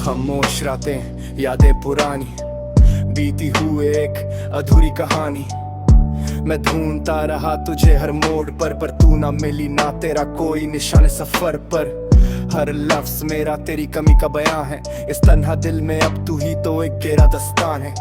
खामोश रातें, यादें पुरानी, बीती हुए एक अधूरी कहानी। मैं ढूंढता रहा तुझे हर मोड़ पर तू ना मिली, ना तेरा कोई निशान सफर पर। हर लफ्ज मेरा तेरी कमी का बयां है, इस तन्हा दिल में अब तू ही तो एक गहरा दस्तान है।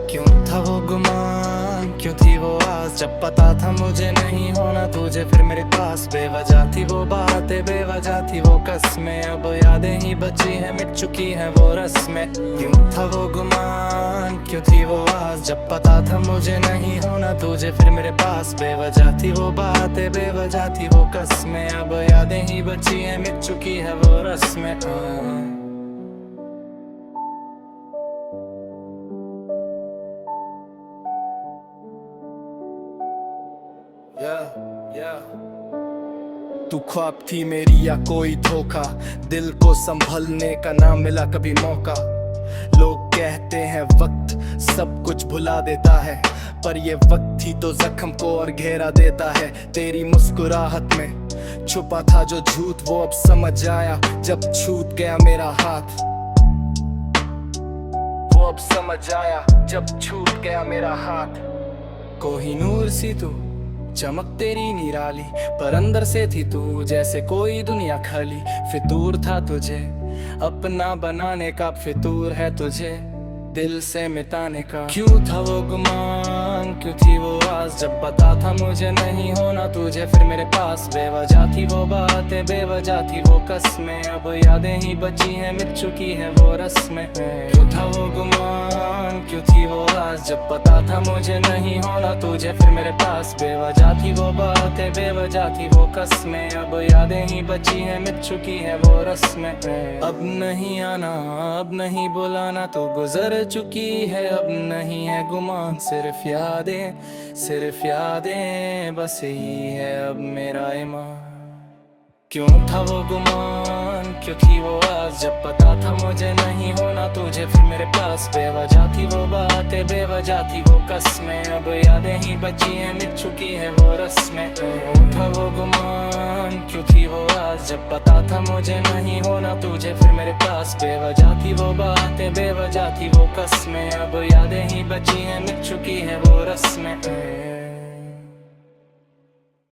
क्यों था वो गुमान, क्यों थी वो आस, जब पता था मुझे नहीं होना तुझे फिर मेरे पास। बेवजह थी वो बातें, बेवजह थी वो कसमें, अब यादें ही बची हैं, मिट चुकी हैं वो रस्में। क्यों था वो गुमान, क्यों थी वो आस, जब पता था मुझे नहीं होना तुझे फिर मेरे पास। बेवजह थी वो बातें, बेवजह थी वो कसमें, अब यादें ही बची हैं, मिट चुकी है वो रस्में। तू ख्वाब थी मेरी या कोई धोखा, दिल को संभलने का ना मिला कभी मौका। लोग कहते हैं वक्त सब कुछ भुला देता है, पर ये वक्त ही तो जख्म को और घेरा देता है। तेरी मुस्कुराहट में छुपा था जो झूठ, वो अब समझ आया जब छूट गया मेरा हाथ। वो अब समझ आया जब छूट गया मेरा हाथ। कोहिनूर सी तू, चमक तेरी निराली, पर अंदर से थी तू जैसे कोई दुनिया खाली। फितूर था तुझे अपना बनाने का, फितूर है तुझे दिल से मिटाने का। क्यों था वो गुमान, क्यों थी वो आस, जब पता था मुझे नहीं होना तुझे फिर मेरे पास। बेवजह थी वो बातें, बेवजह थी वो कसमें, अब यादें ही बची हैं, मिट चुकी है वो रस्में। क्यों था वो गुमान, क्यों थी वो आस, जब पता था मुझे नहीं होना तुझे फिर मेरे पास। बेवजह थी वो बातें, बेवजह थी वो कसमें, अब यादें ही बची हैं, मिट चुकी है वो रस्में। अब नहीं आना, अब नहीं बुलाना, तो गुजर चुकी है, अब नहीं है गुमान। सिर्फ यादें बस यही है अब मेरा ईमान। क्यों था वो गुमान, क्यों थी वो आस, जब पता था मुझे नहीं होना तुझे फिर मेरे पास। बेवजह थी वो बातें, बेवजह थी वो कसमें, अब यादें ही बची हैं, मिट चुकी है वो रस्में। क्यों था वो गुमान, क्यों थी वो आस, जब पता था मुझे नहीं होना तुझे फिर मेरे पास। बेवजह थी वो बातें, बेवजह थी वो कसमें, अब यादें ही बची हैं, मिट चुकी है वो रस्में।